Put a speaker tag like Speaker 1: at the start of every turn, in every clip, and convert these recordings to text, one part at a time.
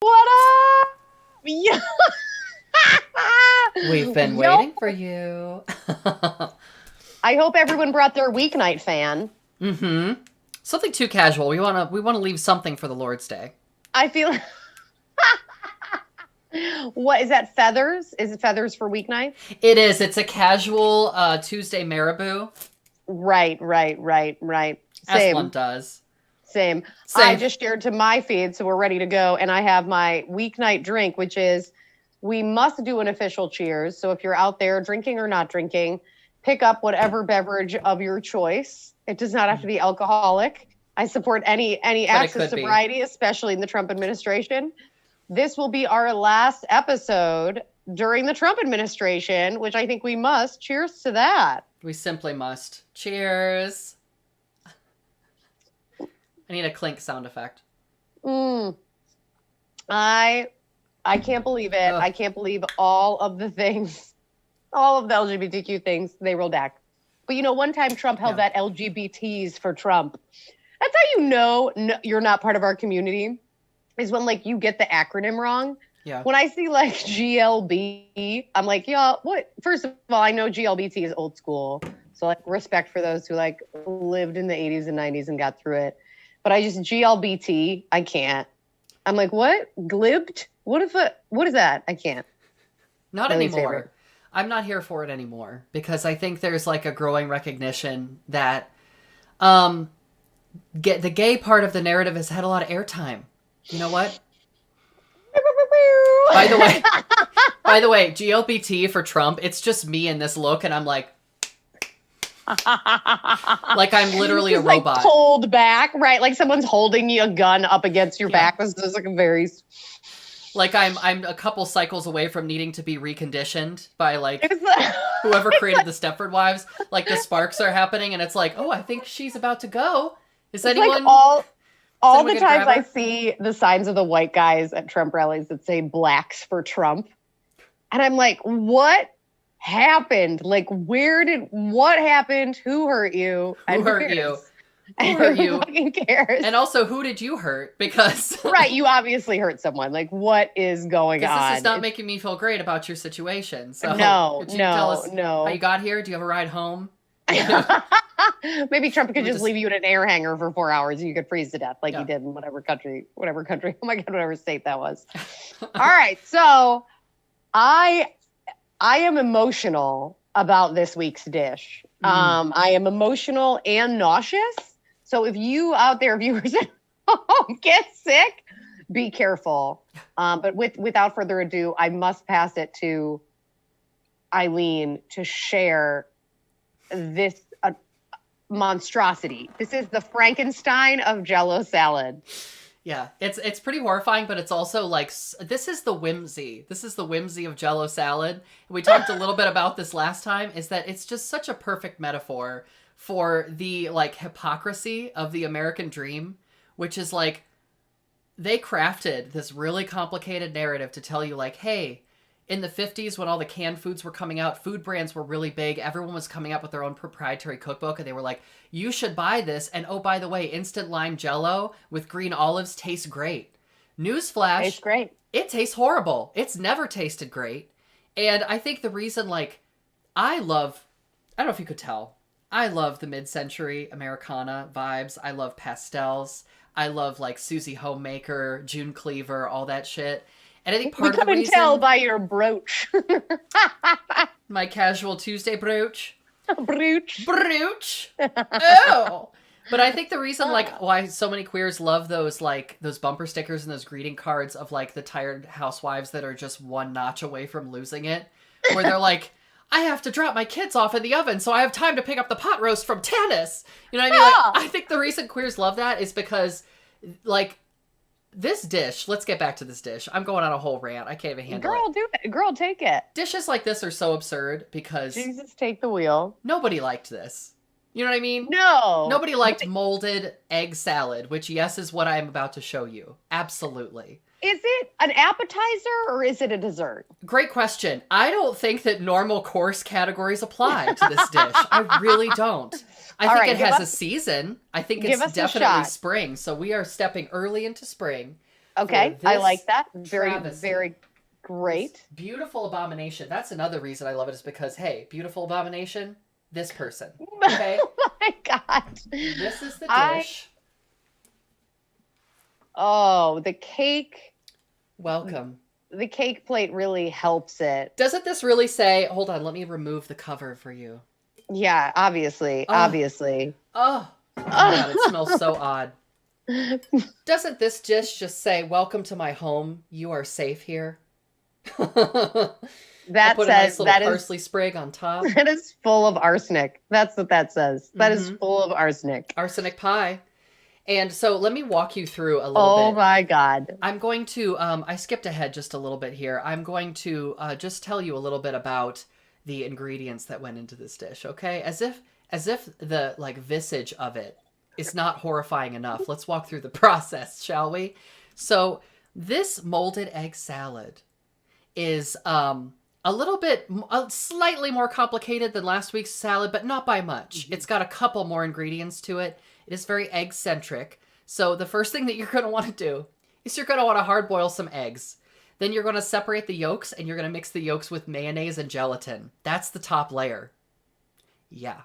Speaker 1: What up? Yeah.
Speaker 2: We've been waiting for you.
Speaker 1: I hope everyone brought their weeknight fan.
Speaker 2: Mm-hmm. Something too casual. We wanna leave something for the Lord's Day.
Speaker 1: I feel. What is that? Feathers? Is it feathers for weeknight?
Speaker 2: It is. It's a casual Tuesday marabou,
Speaker 1: Right.
Speaker 2: as one
Speaker 1: Same,
Speaker 2: does.
Speaker 1: same. I
Speaker 2: Same.
Speaker 1: just shared to my feed, so we're ready to go. And I have my weeknight drink, which is we must do an official cheers. So if you're out there drinking or not drinking, pick up whatever beverage of your choice. It does not have to be alcoholic. I support any
Speaker 2: But it
Speaker 1: acts of
Speaker 2: could be.
Speaker 1: sobriety, especially in the Trump administration. This will be our last episode during the Trump administration, which I think we must. Cheers to that.
Speaker 2: We simply must. Cheers. I need a clink sound effect.
Speaker 1: Mm. I can't believe it.
Speaker 2: Ugh.
Speaker 1: I can't believe all of the things, all of the LGBTQ things they rolled back. But one time Trump held
Speaker 2: Yeah.
Speaker 1: that LGBTs for Trump. That's how you know you're not part of our community, is when you get the acronym wrong.
Speaker 2: Yeah.
Speaker 1: When I see GLB, I'm like, yeah, what? First of all, I know GLBT is old school. So respect for those who lived in the 80s and 90s and got through it. But I just GLBT, I can't. I'm like, what? Glibbed? What is that? I can't.
Speaker 2: Not
Speaker 1: My least
Speaker 2: anymore.
Speaker 1: favorite.
Speaker 2: I'm not here for it anymore because I think there's a growing recognition that the gay part of the narrative has had a lot of airtime. You know what? By the way, GLBT for Trump, it's just me in this look, and I'm like I'm literally a
Speaker 1: Just,
Speaker 2: robot.
Speaker 1: pulled back, right? Like someone's holding you a gun up against your back. This is a very
Speaker 2: I'm a couple cycles away from needing to be reconditioned by
Speaker 1: it's
Speaker 2: whoever created the Stepford Wives. The sparks are happening, and it's oh, I think she's about to go. Is anyone?
Speaker 1: all
Speaker 2: anyone
Speaker 1: the
Speaker 2: gonna
Speaker 1: times
Speaker 2: grab
Speaker 1: I
Speaker 2: her?
Speaker 1: see the signs of the white guys at Trump rallies that say blacks for Trump. And I'm like, what happened? What happened? Who hurt you?
Speaker 2: Who hurt you?
Speaker 1: cares?
Speaker 2: Who hurt you?
Speaker 1: Who fucking cares?
Speaker 2: And also, who did you hurt? Because
Speaker 1: Right, you obviously hurt someone. What is going on?
Speaker 2: this is not making me feel great about your situation. So
Speaker 1: No,
Speaker 2: could you tell us
Speaker 1: no.
Speaker 2: how you got here? Do you have a ride home?
Speaker 1: Maybe Trump could
Speaker 2: me
Speaker 1: just
Speaker 2: just-
Speaker 1: leave you in an air hangar for 4 hours and you could freeze to death like
Speaker 2: Yeah.
Speaker 1: he did in whatever country. Oh my God, whatever state that was. All right. So I am emotional about this week's dish. I am emotional and nauseous. So if you out there, viewers at home, get sick, be careful. But without further ado, I must pass it to Eileen to share this monstrosity. This is the Frankenstein of Jell-O salad.
Speaker 2: Yeah, it's pretty horrifying, but it's also this is the whimsy. This is the whimsy of Jell-O salad. We talked a little bit about this last time. Is that it's just such a perfect metaphor for the hypocrisy of the American dream, which is they crafted this really complicated narrative to tell you hey, in the 50s when all the canned foods were coming out, food brands were really big. Everyone was coming up with their own proprietary cookbook, and they were you should buy this. And oh, by the way, instant lime Jell-O with green olives tastes great. Newsflash.
Speaker 1: Tastes great.
Speaker 2: It tastes horrible. It's never tasted great. And I think the reason I don't know if you could tell, I love the mid-century Americana vibes. I love pastels. I love Susie Homemaker, June Cleaver, all that shit. And I think part of the reason...
Speaker 1: tell by your brooch.
Speaker 2: My casual Tuesday brooch.
Speaker 1: Brooch.
Speaker 2: Brooch. Oh! But I think the reason why so many queers love those those bumper stickers and those greeting cards of the tired housewives that are just one notch away from losing it, where they're I have to drop my kids off in the oven so I have time to pick up the pot roast from tennis. You know what I mean?
Speaker 1: Yeah.
Speaker 2: I think the reason queers love that is because this dish, let's get back to this dish. I'm going on a whole rant. I can't even handle it.
Speaker 1: Girl, do it. Girl, take it.
Speaker 2: Dishes like this are so absurd because
Speaker 1: Jesus, take the wheel.
Speaker 2: nobody liked this. You know what I mean?
Speaker 1: No.
Speaker 2: Nobody liked molded egg salad, which, yes, is what I'm about to show you. Absolutely.
Speaker 1: Is it an appetizer or is it a dessert?
Speaker 2: Great question. I don't think that normal course categories apply to this dish. I really don't. I think it has a season. I think it's
Speaker 1: us a
Speaker 2: definitely
Speaker 1: shot.
Speaker 2: spring. So we are stepping early into spring.
Speaker 1: Okay, I like that. Very,
Speaker 2: travesty.
Speaker 1: very great.
Speaker 2: This beautiful abomination. That's another reason I love it is because, hey, beautiful abomination, this person. Okay?
Speaker 1: Oh my God.
Speaker 2: This is the
Speaker 1: I
Speaker 2: dish.
Speaker 1: Oh, the cake.
Speaker 2: Welcome.
Speaker 1: The cake plate really helps it.
Speaker 2: Doesn't this really say, hold on, let me remove the cover for you.
Speaker 1: Yeah, obviously.
Speaker 2: Oh.
Speaker 1: Obviously.
Speaker 2: Oh, oh my God, it smells so odd. Doesn't this dish just say, welcome to my home, you are safe here?
Speaker 1: That
Speaker 2: I'll put
Speaker 1: says
Speaker 2: a nice little parsley sprig on top.
Speaker 1: That is full of arsenic. That's what that says. That is full of arsenic.
Speaker 2: Arsenic pie. And so let me walk you through a little bit.
Speaker 1: Oh my God.
Speaker 2: I'm going to, I skipped ahead just a little bit here. I'm going to just tell you a little bit about the ingredients that went into this dish, okay? As if the like visage of it is not horrifying enough. Let's walk through the process, shall we? So this molded egg salad is slightly more complicated than last week's salad, but not by much. It's got a couple more ingredients to it. It is very egg-centric. So the first thing that you're going to want to do is you're going to want to hard boil some eggs. Then you're going to separate the yolks, and you're going to mix the yolks with mayonnaise and gelatin. That's the top layer. Yeah.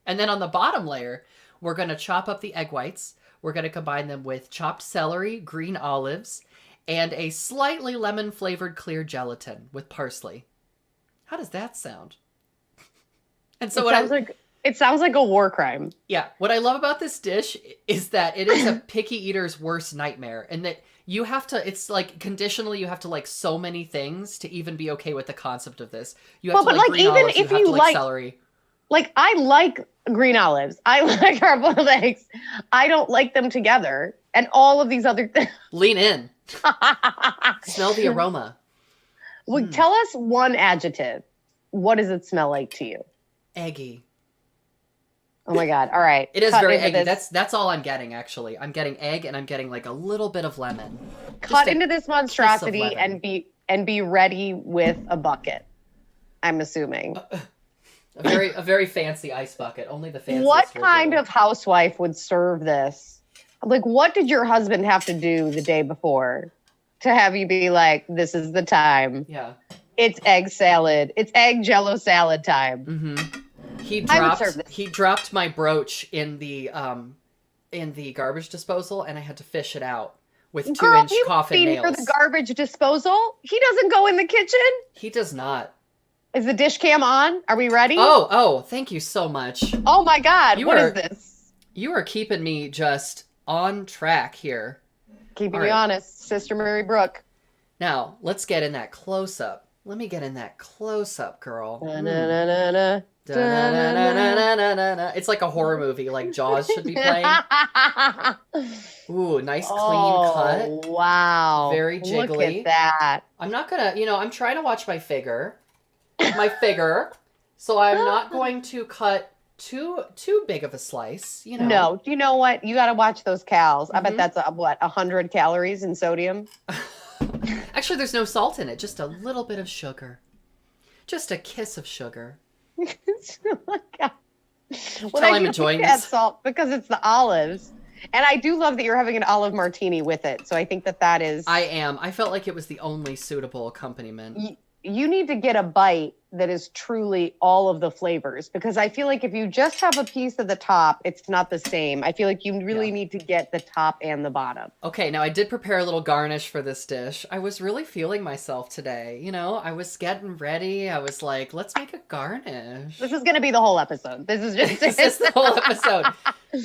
Speaker 2: And then on the bottom layer, we're going to chop up the egg whites. We're going to combine them with chopped celery, green olives, and a slightly lemon-flavored clear gelatin with parsley. How does that sound? And so
Speaker 1: it sounds like a war crime.
Speaker 2: Yeah. What I love about this dish is that it is a picky eater's worst nightmare, and that you have to, it's like conditionally you have to like so many things to even be okay with the concept of this. You have to like green olives, you have to like celery.
Speaker 1: Like, I like green olives. I like hard-boiled eggs. I don't like them together. And all of these other things.
Speaker 2: Lean in. Smell the aroma.
Speaker 1: Well, tell us one adjective. What does it smell like to you?
Speaker 2: Eggy.
Speaker 1: Oh my God. All right.
Speaker 2: It is very eggy. That's all I'm getting, actually. I'm getting egg, and I'm getting like a little bit of lemon.
Speaker 1: Cut into this monstrosity and be ready with a bucket. I'm assuming.
Speaker 2: A very fancy ice bucket. Only the fanciest.
Speaker 1: What kind of housewife would serve this? Like, what did your husband have to do the day before to have you be like, this is the time?
Speaker 2: Yeah.
Speaker 1: It's egg salad. It's egg Jell-O salad time.
Speaker 2: Mm-hmm. He dropped my brooch in the garbage disposal, and I had to fish it out with 2-inch coffin nails.
Speaker 1: For the garbage disposal? He doesn't go in the kitchen?
Speaker 2: He does not.
Speaker 1: Is the dish cam on? Are we ready?
Speaker 2: Oh, thank you so much.
Speaker 1: Oh my God, what is this?
Speaker 2: You are keeping me just on track here.
Speaker 1: Keeping me honest, Sister Mary Brooke.
Speaker 2: Now, let's get in that close-up. Let me get in that close-up, girl. It's like a horror movie, like Jaws should be playing. Ooh, nice clean cut.
Speaker 1: Wow.
Speaker 2: Very jiggly.
Speaker 1: Look at that.
Speaker 2: I'm not gonna, I'm trying to watch my figure. So I'm not going to cut too big of a slice,
Speaker 1: No, you know what? You got to watch those calories. I bet that's 100 calories in sodium.
Speaker 2: Actually, there's no salt in it, just a little bit of sugar. Just a kiss of sugar.
Speaker 1: Oh my God.
Speaker 2: Well, I'm enjoying this.
Speaker 1: Salt because it's the olives. And I do love that you're having an olive martini with it. So I think that is...
Speaker 2: I am. I felt like it was the only suitable accompaniment.
Speaker 1: You need to get a bite that is truly all of the flavors, because I feel like if you just have a piece of the top, it's not the same. I feel like you really need to get the top and the bottom. Okay, now I did prepare a little garnish for this dish. I was really feeling myself today. I was getting ready. I was like, let's make a garnish. This is going to be the whole episode. This is the whole episode.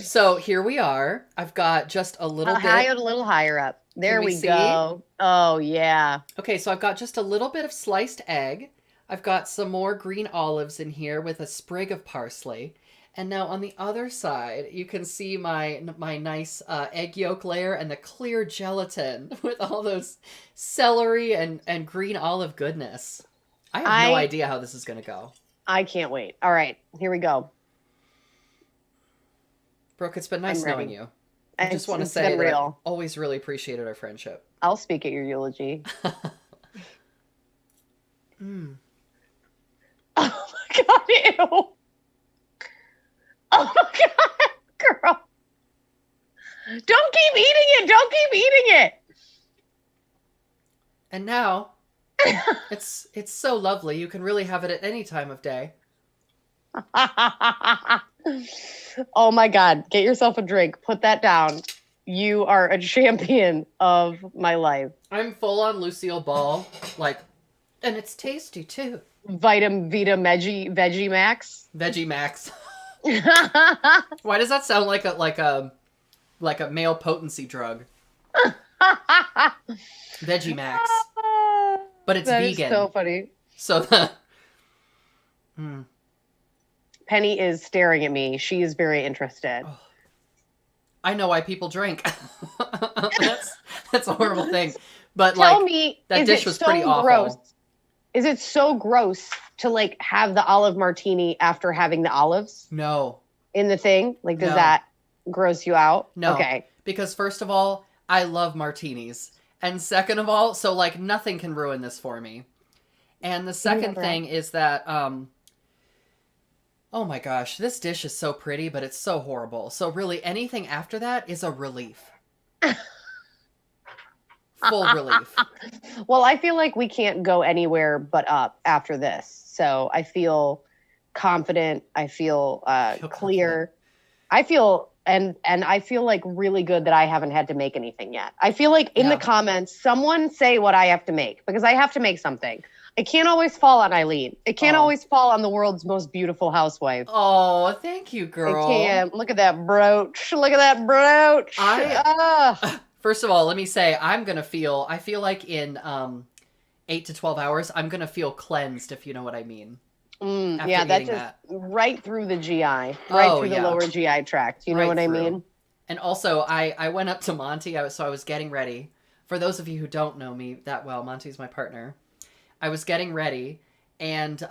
Speaker 1: So here we are. I've got just a little bit. A little higher up. There we go. Oh, yeah. Okay, so I've got just a little bit of sliced egg. I've got some more green olives in here with a sprig of parsley. And now on the other side, you can see my nice egg yolk layer and the clear gelatin with all those celery and green olive goodness. I have no idea how this is going to go. I can't wait. All right, here we go. Brooke, it's been nice knowing you. I just want to say that I've always really appreciated our friendship. I'll speak at your eulogy. Oh my God, ew. Oh my God, girl. Don't keep eating it. Don't keep eating it.
Speaker 2: And now, it's so lovely. You can really have it at any time of day.
Speaker 1: Oh my God. Get yourself a drink. Put that down. You are a champion of my life.
Speaker 2: I'm full on Lucille Ball, like, and it's tasty too.
Speaker 1: Vitamin Vita Veggie Max.
Speaker 2: Veggie Max. Why does that sound like a male potency drug? Veggie Max. But it's
Speaker 1: That
Speaker 2: vegan.
Speaker 1: is so funny.
Speaker 2: So the
Speaker 1: Penny is staring at me. She is very interested.
Speaker 2: Oh. I know why people drink. That's a horrible thing. But
Speaker 1: Tell
Speaker 2: like
Speaker 1: me,
Speaker 2: that dish was pretty awful.
Speaker 1: Gross? Is it so gross to like have the olive martini after having the olives?
Speaker 2: No.
Speaker 1: In the thing? Like, does
Speaker 2: No.
Speaker 1: that gross you out?
Speaker 2: No.
Speaker 1: Okay.
Speaker 2: Because first of all, I love martinis. And second of all, so like nothing can ruin this for me. And the second thing is that oh my gosh, this dish is so pretty, but it's so horrible. So really anything after that is a relief. Full relief.
Speaker 1: Well, I feel like we can't go anywhere but up after this. So I feel confident. I feel clear.
Speaker 2: Confident.
Speaker 1: I feel and I feel like really good that I haven't had to make anything yet. I feel like in the comments, someone say what I have to make, because I have to make something. It can't always fall on Eileen. It can't always fall on the world's most beautiful housewife.
Speaker 2: Oh, thank you, girl.
Speaker 1: It can't. Look at that brooch. Look at that brooch.
Speaker 2: First of all, let me say I feel like in 8 to 12 hours, I'm going to feel cleansed, if you know what I mean.
Speaker 1: Yeah, that's just right through the GI, through the lower GI tract. You know what I mean?
Speaker 2: And also, I went up to Monty, so I was getting ready. For those of you who don't know me that well, Monty's my partner. I was getting ready, and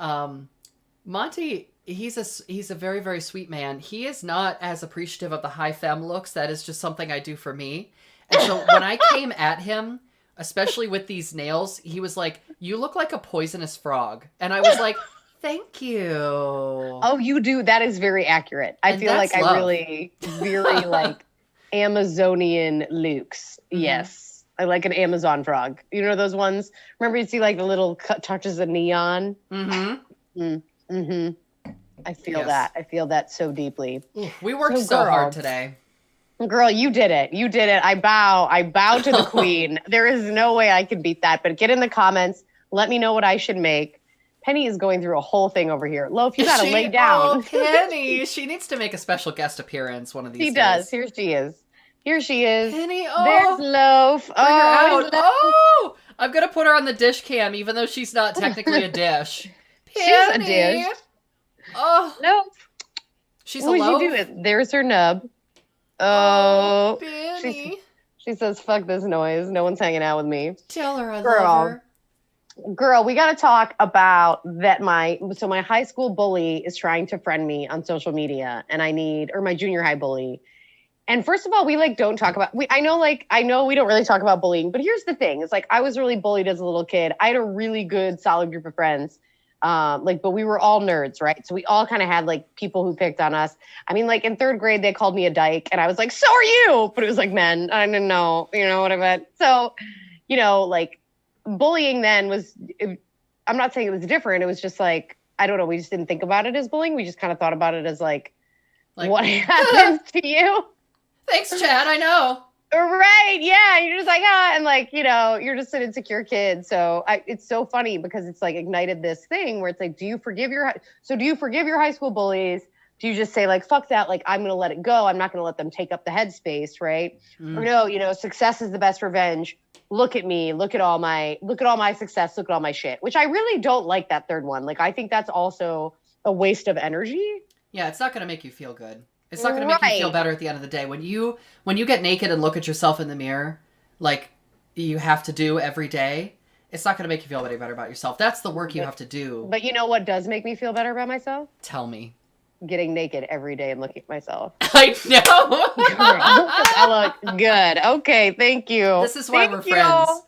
Speaker 2: Monty, he's a very, very sweet man. He is not as appreciative of the high femme looks. That is just something I do for me. And so when I came at him, especially with these nails, he was like, "You look like a poisonous frog." And I was like, "Thank you."
Speaker 1: Oh, you do. That is very accurate. I feel like I really, very like Amazonian looks. Mm-hmm. Yes. I like an Amazon frog. You know those ones? Remember you see like the little touches of neon? Mm-hmm. Mm-hmm. I feel that. I feel that so deeply.
Speaker 2: We worked so hard today.
Speaker 1: Girl, you did it. You did it. I bow to the queen. There is no way I can beat that. But get in the comments. Let me know what I should make. Penny is going through a whole thing over here. Loaf, you gotta lay down.
Speaker 2: Oh, Penny. She needs to make a special guest appearance one of these days.
Speaker 1: She does. Here she is. Here she is.
Speaker 2: Penny,
Speaker 1: there's Loaf.
Speaker 2: Bring her out. Oh, I'm going to put her on the dish cam, even though she's not technically a dish.
Speaker 1: She's a dish.
Speaker 2: Oh.
Speaker 1: Loaf.
Speaker 2: She's a loaf.
Speaker 1: What would you do? There's her nub. Oh.
Speaker 2: Penny.
Speaker 1: She says, fuck this noise. No one's hanging out with me.
Speaker 2: Tell her I love her.
Speaker 1: Girl, we got to talk about that. My high school bully is trying to friend me on social media, and my junior high bully. And first of all, we don't talk about, I know we don't really talk about bullying, but here's the thing. It's I was really bullied as a little kid. I had a really good, solid group of friends. But we were all nerds, right? So we all kind of had people who picked on us. I mean, in third grade, they called me a dyke and I was like, so are you? But it was men. I didn't know, you know what I meant? So, bullying then I'm not saying it was different. It was just I don't know. We just didn't think about it as bullying. We just kind of thought about it as what happens to you?
Speaker 2: Thanks, Chad. I know.
Speaker 1: Right. Yeah. You're just and you're just an insecure kid. So it's so funny because it's ignited this thing where it's do you forgive your high school bullies? Do you just say fuck that? I'm going to let it go. I'm not going to let them take up the headspace. Right. Or no, success is the best revenge. Look at me. Look at all my success. Look at all my shit, which I really don't like that third one. I think that's also a waste of energy.
Speaker 2: Yeah. It's not going to make you feel good. It's not going to make you feel better at the end of the day. When you get naked and look at yourself in the mirror, you have to do every day, it's not going to make you feel any better about yourself. That's the work you have to do.
Speaker 1: But you know what does make me feel better about myself?
Speaker 2: Tell me.
Speaker 1: Getting naked every day and looking at myself.
Speaker 2: I know.
Speaker 1: I look good. Okay, thank you.
Speaker 2: This is why we're friends.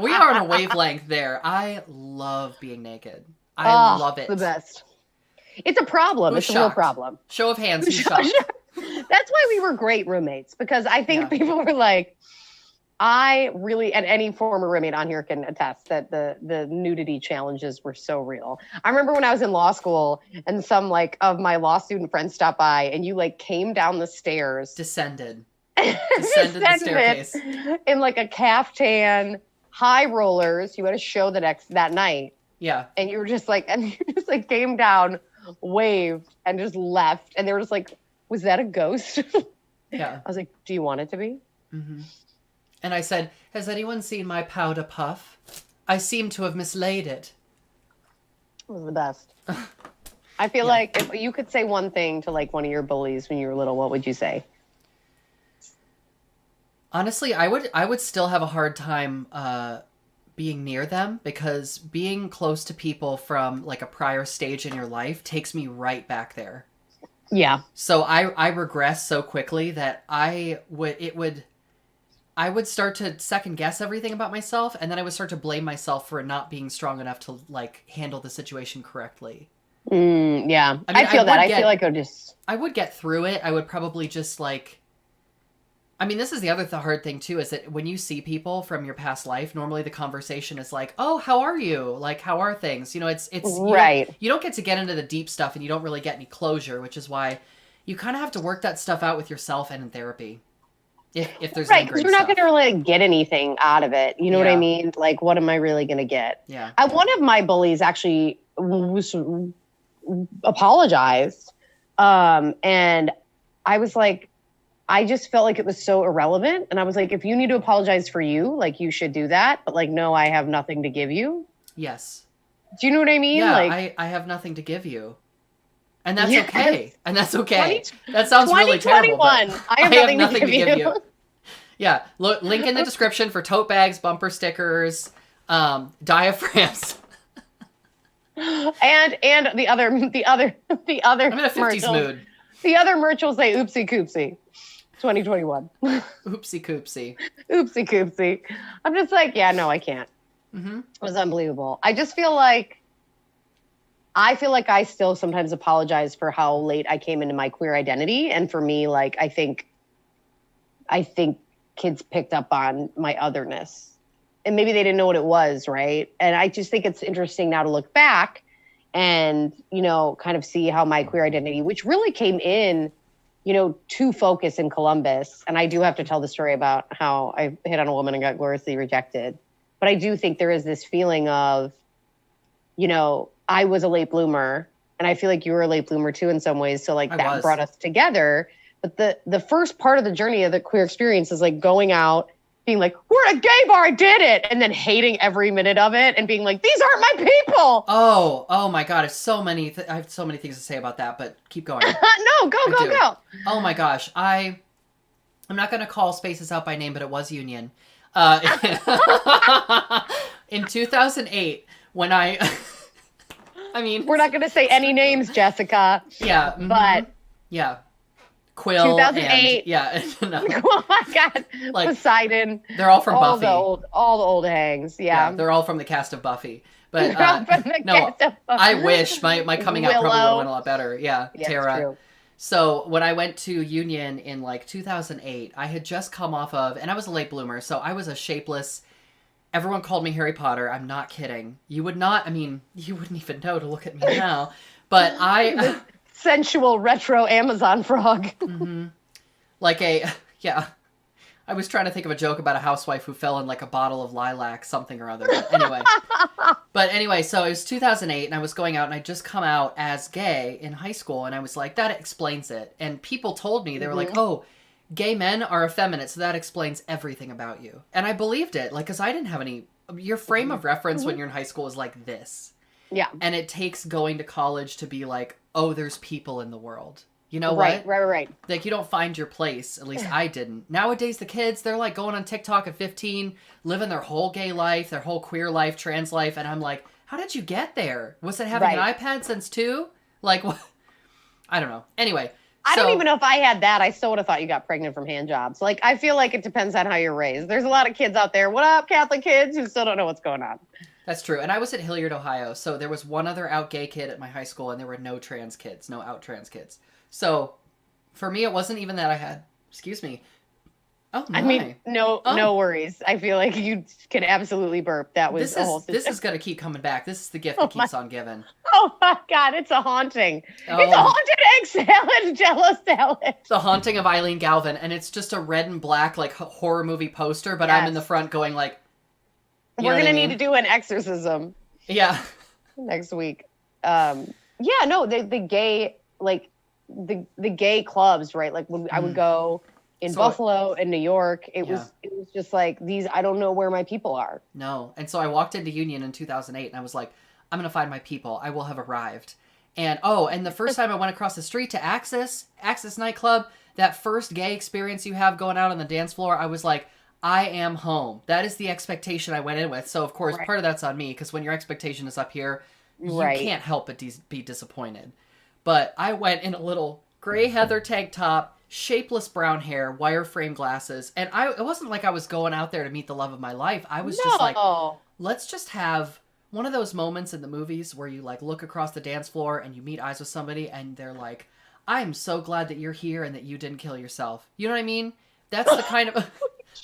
Speaker 2: We are on a wavelength there. I love being naked. I love it.
Speaker 1: The best. It's a problem. It's a real problem.
Speaker 2: Show of hands. Who's shocked?
Speaker 1: That's why we were great roommates, because I think people were like, and any former roommate on here can attest that the nudity challenges were so real. I remember when I was in law school and some like of my law student friends stopped by and you like came down the stairs.
Speaker 2: Descended the staircase.
Speaker 1: In like a caftan, high rollers. You had a show that night.
Speaker 2: Yeah.
Speaker 1: And you just came down, waved, and just left. And they were just like, was that a ghost?
Speaker 2: Yeah.
Speaker 1: I was like, do you want it to be?
Speaker 2: Mm-hmm. And I said, has anyone seen my powder puff? I seem to have mislaid it.
Speaker 1: It was the best. I feel like if you could say one thing to like one of your bullies when you were little, what would you say?
Speaker 2: Honestly, I would still have a hard time being near them, because being close to people from like a prior stage in your life takes me right back there.
Speaker 1: Yeah.
Speaker 2: So I regress so quickly that I would start to second guess everything about myself, and then I would start to blame myself for not being strong enough to like handle the situation correctly.
Speaker 1: Yeah. I mean, I feel like
Speaker 2: I would get through it. I would probably just like, I mean, this is the other hard thing too, is that when you see people from your past life, normally the conversation is like, oh, how are you? Like, how are things? You know, it's
Speaker 1: right.
Speaker 2: You don't get to get into the deep stuff, and you don't really get any closure, which is why you kind of have to work that stuff out with yourself and in therapy. If there's
Speaker 1: right, because you're not going to really get anything out of it. You know what I mean? Like, what am I really going to get?
Speaker 2: Yeah.
Speaker 1: One of my bullies actually apologized, and I was like, I just felt like it was so irrelevant. And I was like, if you need to apologize for you, like, you should do that. But like, no, I have nothing to give you.
Speaker 2: Yes.
Speaker 1: Do you know what I mean?
Speaker 2: Yeah,
Speaker 1: like,
Speaker 2: I have nothing to give you. And that's okay. And that's okay. That sounds really
Speaker 1: 2021.
Speaker 2: terrible.
Speaker 1: I have nothing to give you.
Speaker 2: Yeah. Link in the description for tote bags, bumper stickers, diaphragms.
Speaker 1: And the other. I'm in
Speaker 2: a 50s mood.
Speaker 1: The other merch will say oopsie koopsie. 2021.
Speaker 2: Oopsie koopsie.
Speaker 1: Oopsie koopsie. I'm just like, yeah, no, I can't.
Speaker 2: Mm-hmm.
Speaker 1: It was unbelievable. I feel like I still sometimes apologize for how late I came into my queer identity. And for me, like, I think kids picked up on my otherness, and maybe they didn't know what it was. Right. And I just think it's interesting now to look back and, you know, kind of see how my queer identity, which really came in, you know, to focus in Columbus. And I do have to tell the story about how I hit on a woman and got gloriously rejected. But I do think there is this feeling of, you know, I was a late bloomer, and I feel like you were a late bloomer too in some ways. So like that brought us together. But the first part of the journey of the queer experience is like going out, being like, we're at a gay bar, I did it. And then hating every minute of it and being like, these aren't my people.
Speaker 2: Oh my God. I have so many things to say about that, but keep going.
Speaker 1: No, go.
Speaker 2: Oh my gosh. I'm not going to call spaces out by name, but it was Union. In 2008, when I mean,
Speaker 1: we're not going to say any names, Jessica.
Speaker 2: Yeah. Mm-hmm.
Speaker 1: But
Speaker 2: yeah. Quill
Speaker 1: 2008.
Speaker 2: No.
Speaker 1: Oh my God. Like, Poseidon.
Speaker 2: They're all from Buffy.
Speaker 1: All the old hangs. Yeah.
Speaker 2: They're all from the cast of Buffy. But no, I wish my coming out probably would have went a lot better. Yeah. Tara.
Speaker 1: True.
Speaker 2: So when I went to Union in like 2008, I had just come off of, and I was a late bloomer, so I was a shapeless. Everyone called me Harry Potter. I'm not kidding. You wouldn't even know to look at me now. But I...
Speaker 1: sensual retro Amazon frog.
Speaker 2: Mm-hmm. I was trying to think of a joke about a housewife who fell in like a bottle of lilac, something or other. But anyway, so it was 2008, and I was going out, and I'd just come out as gay in high school, and I was like, that explains it. And people told me, they were like, oh, gay men are effeminate, so that explains everything about you. And I believed it, like, because I didn't have any... Your frame of reference when you're in high school is like this.
Speaker 1: Yeah.
Speaker 2: And it takes going to college to be like, oh, there's people in the world. You know what?
Speaker 1: Right.
Speaker 2: Like, you don't find your place. At least I didn't. Nowadays, the kids, they're like going on TikTok at 15, living their whole gay life, their whole queer life, trans life. And I'm like, how did you get there? Was it having an iPad since 2? Like, what? I don't know. Anyway.
Speaker 1: I don't even know if I had that. I still would have thought you got pregnant from hand jobs. Like, I feel like it depends on how you're raised. There's a lot of kids out there. What up, Catholic kids, who still don't know what's going on.
Speaker 2: That's true. And I was at Hilliard, Ohio. So there was one other out gay kid at my high school, and there were no out trans kids. So For me, it wasn't even that I had, excuse me. Oh my.
Speaker 1: I mean, no worries. I feel like you could absolutely burp. That was a whole
Speaker 2: this is going to keep coming back. This is the gift that keeps on giving.
Speaker 1: Oh my God, it's a haunting.
Speaker 2: Oh.
Speaker 1: It's a haunted egg salad, Jell-O salad.
Speaker 2: The Haunting of Eileen Galvin, and it's just a red and black like horror movie poster, but I'm in the front going like,
Speaker 1: we're gonna need to do an exorcism.
Speaker 2: Yeah.
Speaker 1: Next week. Yeah, no, the gay like the gay clubs, right? Like when I would go in Buffalo and New York, it was just like these. I don't know where my people are.
Speaker 2: No, and so I walked into Union in 2008, and I was like, I'm gonna find my people. I will have arrived. And and the first time I went across the street to Axis nightclub, that first gay experience you have going out on the dance floor, I was like, I am home. That is the expectation I went in with. So of course, part of that's on me, because when your expectation is up here, you can't help but be disappointed. But I went in a little gray heather tank top, shapeless brown hair, wireframe glasses, and it wasn't like I was going out there to meet the love of my life. I was just like, let's just have one of those moments in the movies where you like look across the dance floor and you meet eyes with somebody and they're like, I'm so glad that you're here and that you didn't kill yourself. You know what I mean? That's the kind of...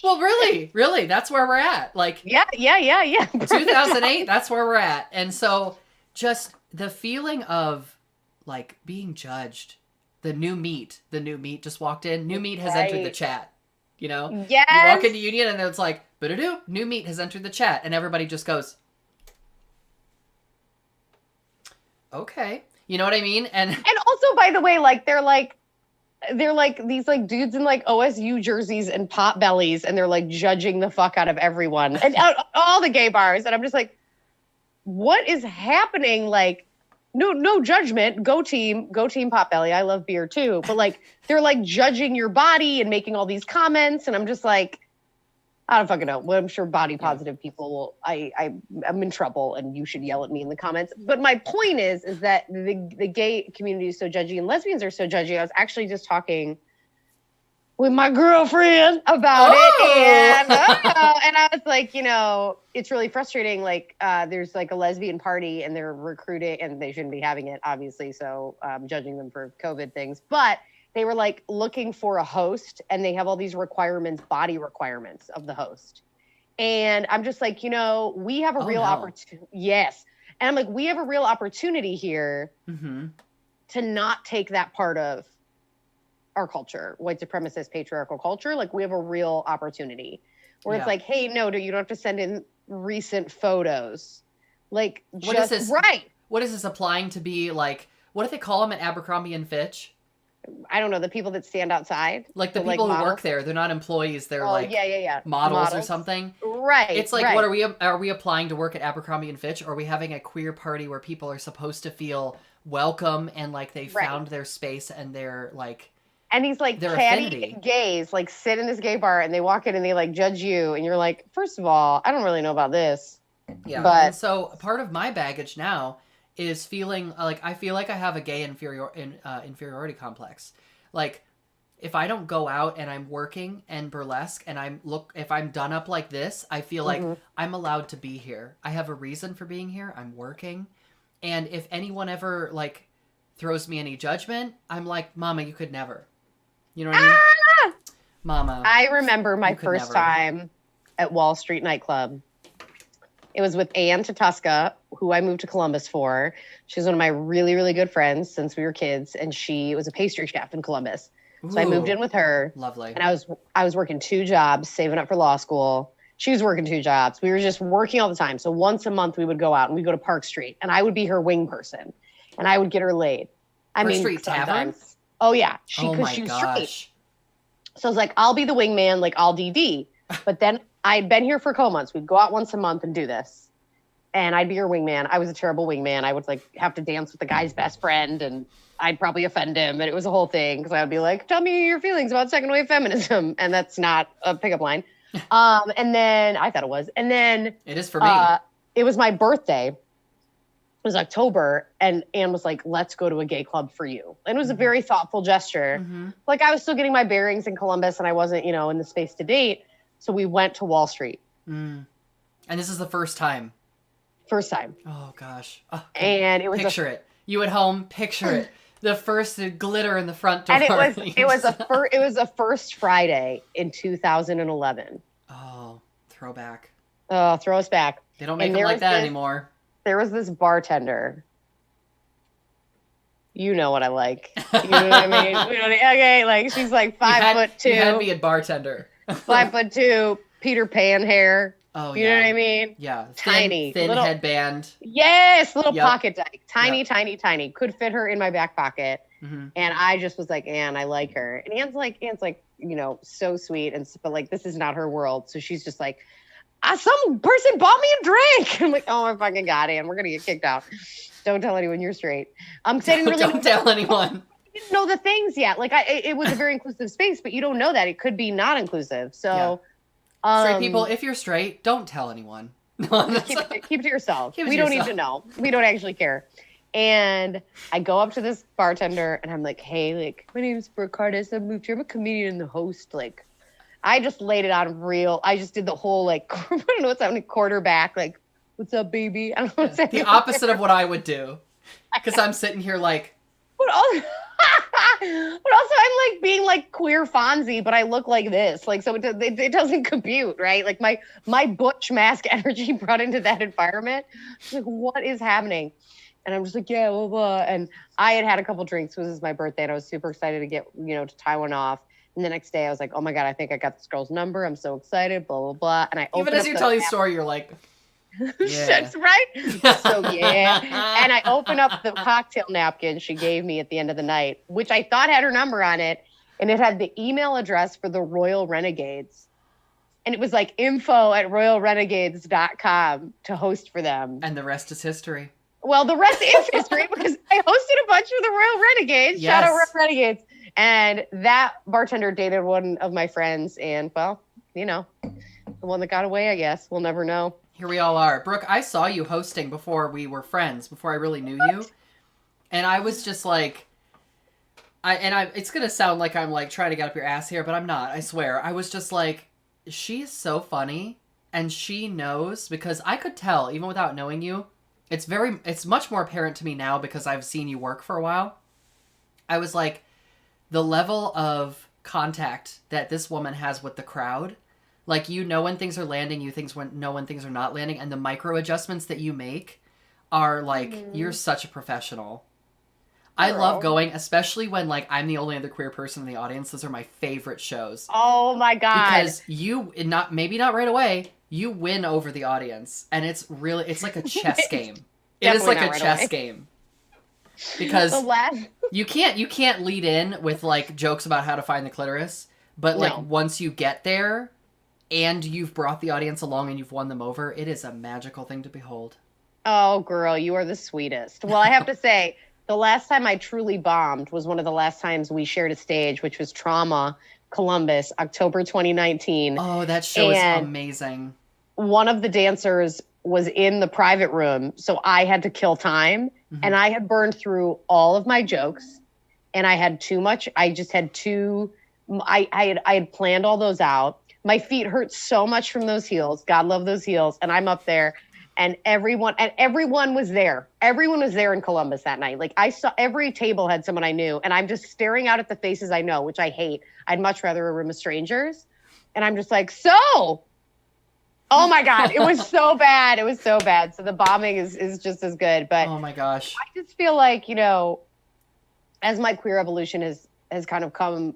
Speaker 2: Well, really, that's where we're at. Like,
Speaker 1: yeah.
Speaker 2: 2008, that's where we're at. And so just the feeling of like being judged. The new meat just walked in. New meat has entered the chat. You know?
Speaker 1: Yes.
Speaker 2: You walk into Union and it's like, ba-da-doo, new meat has entered the chat. And everybody just goes, okay. You know what I mean? And
Speaker 1: also, by the way, like they're like these like dudes in like OSU jerseys and pot bellies, and they're like judging the fuck out of everyone and all the gay bars. And I'm just like, what is happening? Like, no judgment. Go team Potbelly. I love beer too. But like, they're like judging your body and making all these comments. And I'm just like, I don't fucking know. Well, I'm sure body positive people will, I'm in trouble and you should yell at me in the comments. But my point is that the gay community is so judgy and lesbians are so judgy. I was actually just talking with my girlfriend about it. And I was like, you know, it's really frustrating. Like, there's like a lesbian party and they're recruiting, and they shouldn't be having it, obviously. So judging them for COVID things. But they were like looking for a host, and they have all these requirements, body requirements of the host. And I'm just like, you know, we have a real opportunity. Yes. And I'm like, we have a real opportunity here to not take that part of our culture, white supremacist patriarchal culture. Like, we have a real opportunity where it's like, hey, no, you don't have to send in recent photos. Like,
Speaker 2: what is this? Right. What is this applying to be like? What do they call them at Abercrombie and Fitch?
Speaker 1: I don't know, the people that stand outside.
Speaker 2: Like the people who work there. They're not employees. They're models or something.
Speaker 1: Right.
Speaker 2: It's like, what are we applying to work at Abercrombie and Fitch? Or are we having a queer party where people are supposed to feel welcome and like they found their space and they're like...
Speaker 1: And these like catty gays like sit in this gay bar and they walk in and they like judge you. And you're like, first of all, I don't really know about this.
Speaker 2: Yeah. But... And so part of my baggage now is feeling like I feel like I have a gay inferiority complex. Like, if I don't go out and I'm working and burlesque and if I'm done up like this, I feel like I'm allowed to be here. I have a reason for being here. I'm working. And if anyone ever like throws me any judgment, I'm like, Mama, you could never. You know what I mean? Mama.
Speaker 1: I remember my first time at Wall Street nightclub. It was with Ann Tatuska, who I moved to Columbus for. She's one of my really, really good friends since we were kids, and she was a pastry chef in Columbus. So I moved in with her.
Speaker 2: Lovely.
Speaker 1: And I was working 2 jobs, saving up for law school. She was working 2 jobs. We were just working all the time. So once a month we would go out and we'd go to Park Street, and I would be her wing person, and I would get her laid.
Speaker 2: Park Street Tavern?
Speaker 1: Oh yeah,
Speaker 2: oh my
Speaker 1: she was
Speaker 2: gosh.
Speaker 1: straight. So I was like, I'll be the wingman, like I'll DD. But then I'd been here for a couple months. We'd go out once a month and do this. And I'd be her wingman. I was a terrible wingman. I would like have to dance with the guy's best friend, and I'd probably offend him. And it was a whole thing because I would be like, tell me your feelings about second wave feminism. And that's not a pickup line. And then I thought it was. And then
Speaker 2: it is for me.
Speaker 1: It was my birthday. It was October, and Anne was like, let's go to a gay club for you. And it was a very thoughtful gesture. Like, I was still getting my bearings in Columbus, and I wasn't, you know, in the space to date. So we went to Wall Street.
Speaker 2: And this is the first time.
Speaker 1: First time.
Speaker 2: Oh, gosh. Oh,
Speaker 1: and it was
Speaker 2: picture it. You at home, picture it. The first glitter in the front door.
Speaker 1: And it was a first Friday in 2011.
Speaker 2: Oh, throwback.
Speaker 1: Oh, throw us back.
Speaker 2: They don't make them like that anymore.
Speaker 1: There was this bartender. You know what I like. You know what I mean? Okay, like she's like 5'2".
Speaker 2: You had me at bartender.
Speaker 1: 5'2", Peter Pan hair.
Speaker 2: Oh,
Speaker 1: you know what I mean?
Speaker 2: Yeah.
Speaker 1: Tiny.
Speaker 2: Thin
Speaker 1: little
Speaker 2: headband.
Speaker 1: Yes, little pocket dyke. Tiny, tiny. Could fit her in my back pocket.
Speaker 2: Mm-hmm.
Speaker 1: And I just was like, Anne, I like her. And Anne's like, so sweet. But like, this is not her world. So she's just like, some person bought me a drink. I'm like, oh my fucking God, Anne, we're going to get kicked out. Don't tell anyone you're straight. Don't
Speaker 2: tell anyone.
Speaker 1: You didn't know the things yet. Like it was a very inclusive space, but you don't know that. It could be not inclusive. So
Speaker 2: straight people, if you're straight, don't tell anyone.
Speaker 1: keep it to yourself. We don't need to know. We don't actually care. And I go up to this bartender and I'm like, hey, like, my name's Brooke Cardis. I'm a comedian and the host. Like, I just laid it on real. I just did the whole, like, I don't know what's happening, quarterback. Like, what's up, baby? I don't know what's happening.
Speaker 2: The opposite of what I would do. Because I'm sitting here like.
Speaker 1: But also I'm like being like queer Fonzie, but I look like this. Like, so it doesn't compute, right? Like my butch mask energy brought into that environment. Like, what is happening? And I'm just like, yeah, blah, blah. And I had a couple drinks. This was my birthday, and I was super excited to get, to tie one off. And the next day, I was like, oh my God, I think I got this girl's number. I'm so excited, blah, blah, blah. And I
Speaker 2: even as you're telling the story, you're like,
Speaker 1: yeah. That's right. So, yeah. And I open up the cocktail napkin she gave me at the end of the night, which I thought had her number on it. And it had the email address for the Royal Renegades. And it was like info@royalrenegades.com to host for them.
Speaker 2: And the rest is history.
Speaker 1: Well, the rest is history because I hosted a bunch of the Royal Renegades.
Speaker 2: Yes.
Speaker 1: Shout out Royal Renegades. And that bartender dated one of my friends. And, well, the one that got away, I guess. We'll never know.
Speaker 2: Here we all are. Brooke, I saw you hosting before we were friends, before I really knew you. And I was just like, it's going to sound like I'm like trying to get up your ass here, but I'm not, I swear. I was just like, she is so funny. And she knows, because I could tell, even without knowing you, it's much more apparent to me now because I've seen you work for a while. I was like, the level of contact that this woman has with the crowd. Like, when things are landing, know when things are not landing, and the micro adjustments that you make are like, you're such a professional. I love going, especially when like I'm the only other queer person in the audience. Those are my favorite shows.
Speaker 1: Oh my God.
Speaker 2: Because maybe not right away, you win over the audience, and it's like a chess game. It is like a chess game. Because you can't lead in with like jokes about how to find the clitoris, but like once you get there, and you've brought the audience along and you've won them over, it is a magical thing to behold.
Speaker 1: Oh, girl, you are the sweetest. Well, I have to say, the last time I truly bombed was one of the last times we shared a stage, which was Trauma, Columbus, October 2019.
Speaker 2: Oh, that show is amazing.
Speaker 1: One of the dancers was in the private room, so I had to kill time, and I had burned through all of my jokes, and I had too much. I just had I had planned all those out. My feet hurt so much from those heels. God love those heels. And I'm up there, and everyone was there. Everyone was there in Columbus that night. Like, I saw every table had someone I knew, and I'm just staring out at the faces I know, which I hate. I'd much rather a room of strangers. And I'm just like, oh my God, it was so bad. It was so bad. So the bombing is just as good. But
Speaker 2: oh my gosh,
Speaker 1: I just feel like, as my queer evolution has kind of come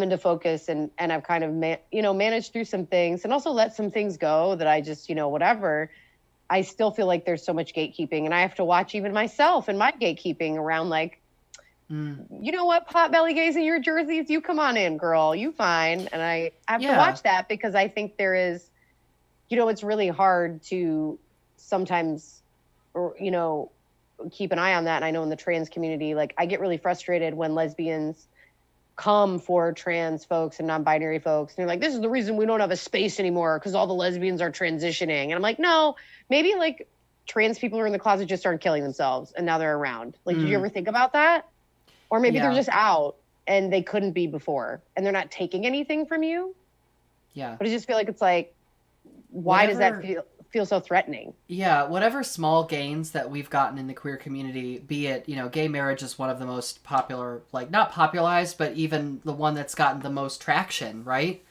Speaker 1: into focus, and I've kind of managed through some things, and also let some things go that I just whatever. I still feel like there's so much gatekeeping, and I have to watch even myself and my gatekeeping around like, you know what, potbelly gays in your jerseys, you come on in, girl, you fine. And I have to watch that, because I think there is, it's really hard to sometimes, keep an eye on that. And I know in the trans community, like, I get really frustrated when lesbians come for trans folks and non-binary folks, and they're like, this is the reason we don't have a space anymore, because all the lesbians are transitioning. And I'm like, no, maybe like trans people are in the closet just aren't killing themselves, and now they're around. Like, did you ever think about that? Or maybe they're just out and they couldn't be before, and they're not taking anything from you.
Speaker 2: Yeah.
Speaker 1: But I just feel like it's like, why does that feel so threatening.
Speaker 2: Yeah, whatever small gains that we've gotten in the queer community, be it, gay marriage is one of the most popular, like not popularized, but even the one that's gotten the most traction, right?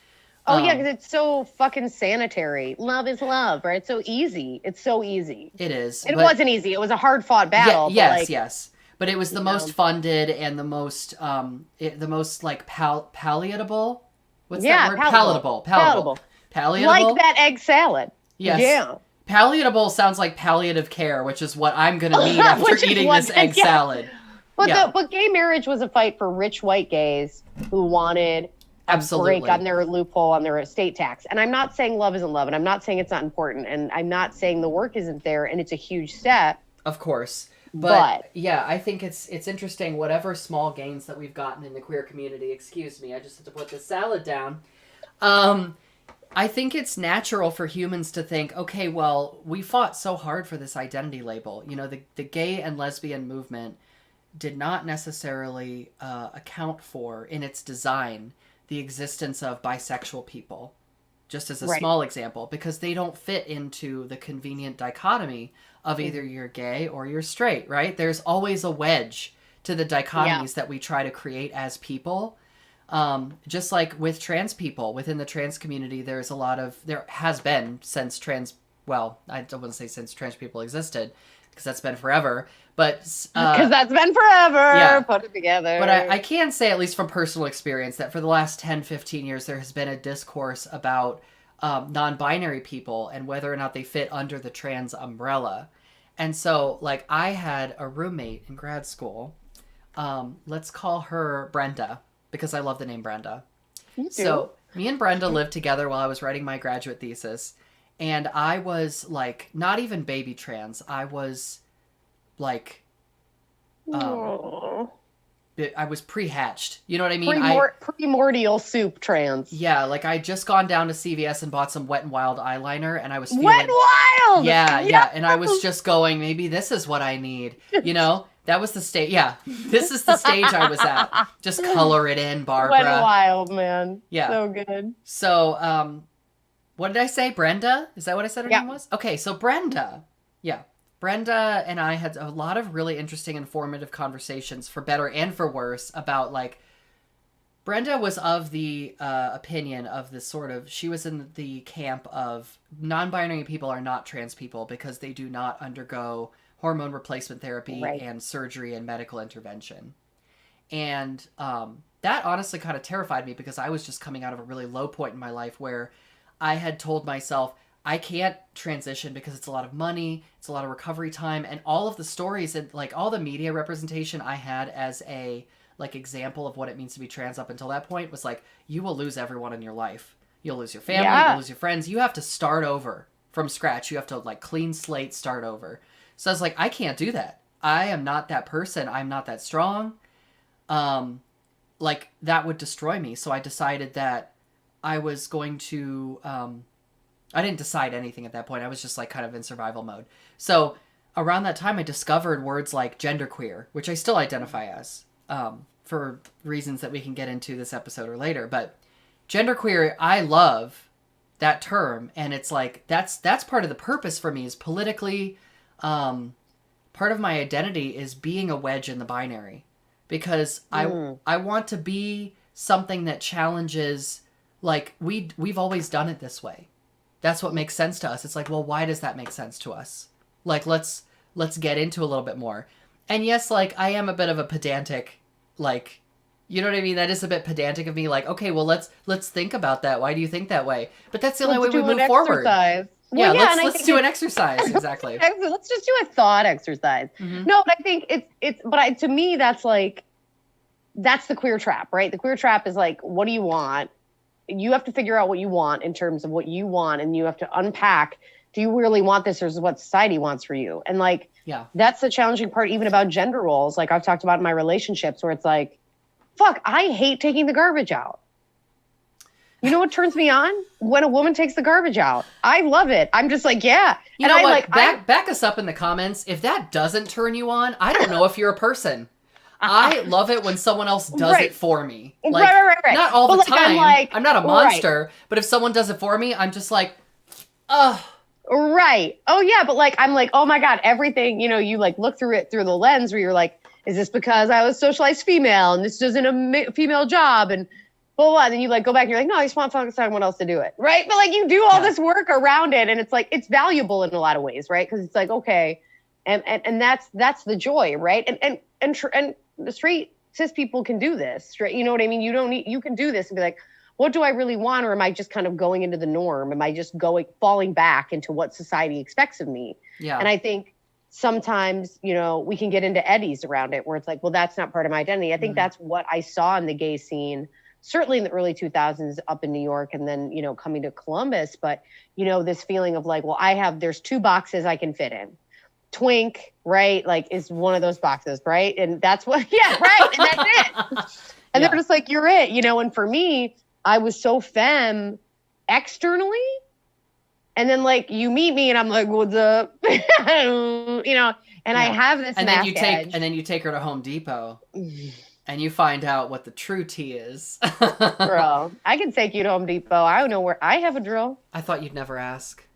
Speaker 1: Oh yeah, because it's so fucking sanitary. Love is love, right? It's so easy. It is. It wasn't easy. It was a hard fought battle.
Speaker 2: Yes. But it was the most funded and the most like palatable. What's that word? Palatable.
Speaker 1: Like that egg salad.
Speaker 2: Yes.
Speaker 1: Yeah.
Speaker 2: Palatable sounds like palliative care, which is what I'm going to need after eating this egg salad.
Speaker 1: But gay marriage was a fight for rich white gays who wanted a break on their loophole on their estate tax. And I'm not saying love isn't love, and I'm not saying it's not important, and I'm not saying the work isn't there, and it's a huge step.
Speaker 2: Of course. But yeah, I think it's interesting, whatever small gains that we've gotten in the queer community. Excuse me, I just had to put this salad down. I think it's natural for humans to think, okay, well, we fought so hard for this identity label. The gay and lesbian movement did not necessarily account for, in its design, the existence of bisexual people, just as a small example, because they don't fit into the convenient dichotomy of either you're gay or you're straight, right? There's always a wedge to the dichotomies that we try to create as people. Just like with trans people, within the trans community, there has been since I don't want to say since trans people existed, because that's been forever, but
Speaker 1: because that's been forever, put it together.
Speaker 2: But I can say, at least from personal experience, that for the last 10, 15 years, there has been a discourse about non-binary people and whether or not they fit under the trans umbrella. And so, like, I had a roommate in grad school, let's call her Brenda, because I love the name Brenda.
Speaker 1: You do.
Speaker 2: So me and Brenda lived together while I was writing my graduate thesis, and I was, like, not even baby trans. I was, like, I was pre-hatched. You know what I mean?
Speaker 1: Primordial soup trans.
Speaker 2: Yeah, like, I just gone down to CVS and bought some Wet n Wild eyeliner, and I was feeling...
Speaker 1: Wet n Wild!
Speaker 2: Yeah, and I was just going, maybe this is what I need, That was the stage. Yeah, this is the stage I was at. Just color it in, Barbara.
Speaker 1: Wet n Wild, man.
Speaker 2: Yeah.
Speaker 1: So good.
Speaker 2: So, what did I say? Brenda? Is that what I said her name was? Okay, so Brenda. Yeah. Brenda and I had a lot of really interesting, informative conversations, for better and for worse, about, like, Brenda was of the opinion of this sort of, she was in the camp of non-binary people are not trans people because they do not undergo hormone replacement therapy and surgery and medical intervention. And that honestly kind of terrified me, because I was just coming out of a really low point in my life where I had told myself, I can't transition because it's a lot of money, it's a lot of recovery time, and all of the stories and, like, all the media representation I had as a, like, example of what it means to be trans up until that point was like, you will lose everyone in your life. You'll lose your family, you'll lose your friends. You have to start over from scratch. You have to, like, clean slate, start over. So I was like, I can't do that. I am not that person. I'm not that strong. Like, that would destroy me. So I decided that I was going to, I didn't decide anything at that point. I was just, like, kind of in survival mode. So around that time, I discovered words like genderqueer, which I still identify as, for reasons that we can get into this episode or later. But genderqueer, I love that term. And it's like, that's part of the purpose for me, is politically, part of my identity is being a wedge in the binary, because I want to be something that challenges, like, we've always done it this way. That's what makes sense to us. It's like, well, why does that make sense to us? Like, let's get into a little bit more. And yes, like, I am a bit of a pedantic, like, you know what I mean? That is a bit pedantic of me. Like, okay, well, let's think about that. Why do you think that way? But that's the only way we move forward.
Speaker 1: Well,
Speaker 2: let's do an exercise. Exactly.
Speaker 1: Let's just do a thought exercise. Mm-hmm. No, but I think to me, that's the queer trap, right? The queer trap is like, what do you want? You have to figure out what you want in terms of what you want, and you have to unpack, do you really want this, or is what society wants for you? And, like, that's the challenging part, even about gender roles. Like, I've talked about in my relationships, where it's like, fuck, I hate taking the garbage out. You know what turns me on? When a woman takes the garbage out. I love it. I'm just like, yeah.
Speaker 2: You know what? Back us up in the comments. If that doesn't turn you on, I don't know if you're a person. I love it when someone else does it for me. Like, right. Not all the time. I'm not a monster, but if someone does it for me, I'm just like, ugh.
Speaker 1: Right. Oh yeah, but like I'm like, oh my God, everything, you like look through it through the lens where you're like, is this because I was socialized female and this isn't a female job and blah, blah, blah. And then you like go back and you're like, no, I just want to find someone else to do it. Right. But like you do all this work around it and it's like, it's valuable in a lot of ways, right? Because it's like, okay. And that's the joy, right? And the straight cis people can do this, right? You know what I mean? You can do this and be like, what do I really want? Or am I just kind of going into the norm? Am I just falling back into what society expects of me?
Speaker 2: Yeah.
Speaker 1: And I think sometimes, we can get into eddies around it where it's like, well, that's not part of my identity. I think that's what I saw in the gay scene, certainly in the early 2000s up in New York and then, coming to Columbus. But, this feeling of like, well, there's 2 boxes I can fit in. Twink, right? Like is one of those boxes, right? And that's what, yeah, right. And that's it. And they're just like, you're it, and for me, I was so femme externally. And then like you meet me and I'm like, what's up? And I have this
Speaker 2: and
Speaker 1: then
Speaker 2: you take her to Home Depot and you find out what the true tea is.
Speaker 1: Girl, I can take you to Home Depot. I don't know where I have a drill.
Speaker 2: I thought you'd never ask.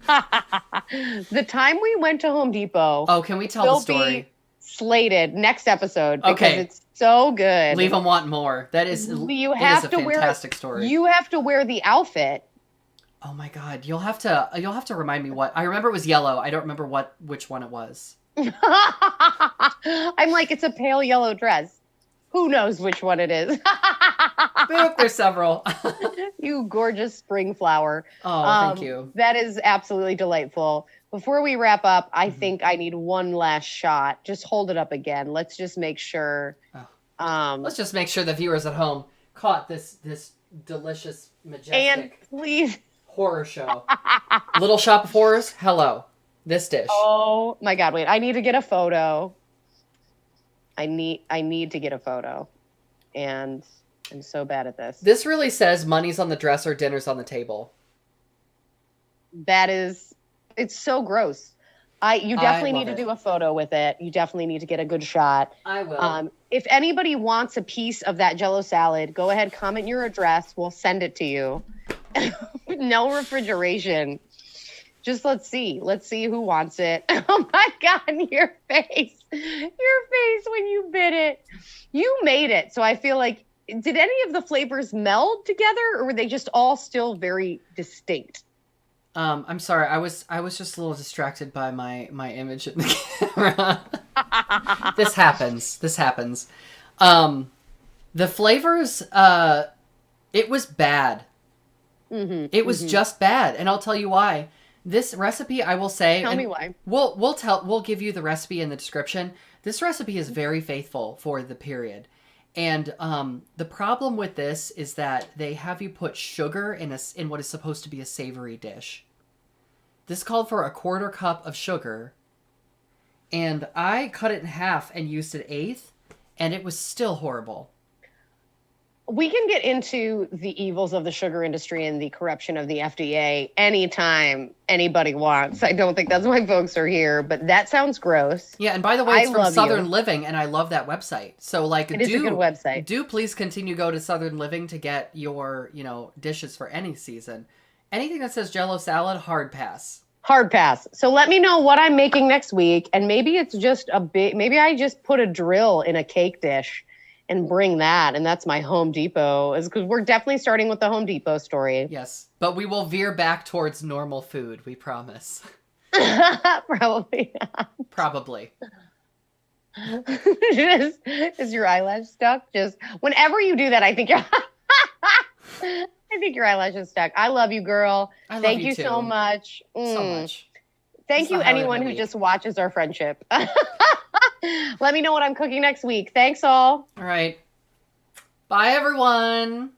Speaker 1: The time we went to Home Depot.
Speaker 2: Oh, can we tell the story?
Speaker 1: Slated next episode because
Speaker 2: okay.
Speaker 1: It's so good.
Speaker 2: Leave them wanting more. That is a fantastic story.
Speaker 1: You have to wear the outfit.
Speaker 2: Oh my God. You'll have to remind me what. I remember it was yellow. I don't remember which one it was.
Speaker 1: I'm like, it's a pale yellow dress. Who knows which one it is?
Speaker 2: Boop, there's several.
Speaker 1: You gorgeous spring flower.
Speaker 2: Oh, thank you.
Speaker 1: That is absolutely delightful. Before we wrap up, I think I need one last shot. Just hold it up again. Let's just make sure.
Speaker 2: Let's just make sure the viewers at home caught this delicious, majestic,
Speaker 1: and please,
Speaker 2: horror show. Little Shop of Horrors. Hello, this dish.
Speaker 1: Oh my God! Wait, I need to get a photo. I need to get a photo, and I'm so bad at this.
Speaker 2: This really says money's on the dresser, dinner's on the table.
Speaker 1: That is. It's so gross. You definitely need to do a photo with it. You definitely need to get a good shot.
Speaker 2: I will.
Speaker 1: If anybody wants a piece of that Jell-O salad, go ahead, comment your address. We'll send it to you. No refrigeration. Just let's see. Let's see who wants it. Oh my God, your face. Your face when you bit it. You made it. So I feel like, did any of the flavors meld together or were they just all still very distinct?
Speaker 2: I'm sorry. I was just a little distracted by my image in the camera. This happens. The flavors, it was bad.
Speaker 1: Mm-hmm,
Speaker 2: it was just bad. And I'll tell you why. This recipe, I will say.
Speaker 1: Tell me why.
Speaker 2: We'll give you the recipe in the description. This recipe is very faithful for the period. And the problem with this is that they have you put sugar in what is supposed to be a savory dish. This called for 1/4 cup of sugar, and I cut it in half and used 1/8, and it was still horrible.
Speaker 1: We can get into the evils of the sugar industry and the corruption of the FDA anytime anybody wants. I don't think that's why folks are here, but that sounds gross.
Speaker 2: Yeah, and by the way, it's from Southern Living, and I love that website. So, like,
Speaker 1: it is a good website.
Speaker 2: Do please continue to go to Southern Living to get your, dishes for any season. Anything that says Jell-O salad, hard pass.
Speaker 1: Hard pass. So let me know what I'm making next week, and maybe it's just maybe I just put a drill in a cake dish and bring that, and that's my Home Depot, is because we're definitely starting with the Home Depot story.
Speaker 2: Yes, but we will veer back towards normal food, we promise.
Speaker 1: Probably not.
Speaker 2: Probably.
Speaker 1: Is your eyelash stuck? Just whenever you do that, I think your eyelash is stuck. I love you, girl. Thank you so much.
Speaker 2: So much.
Speaker 1: Thank you, anyone who just watches our friendship. Let me know what I'm cooking next week. Thanks, all.
Speaker 2: All right. Bye, everyone.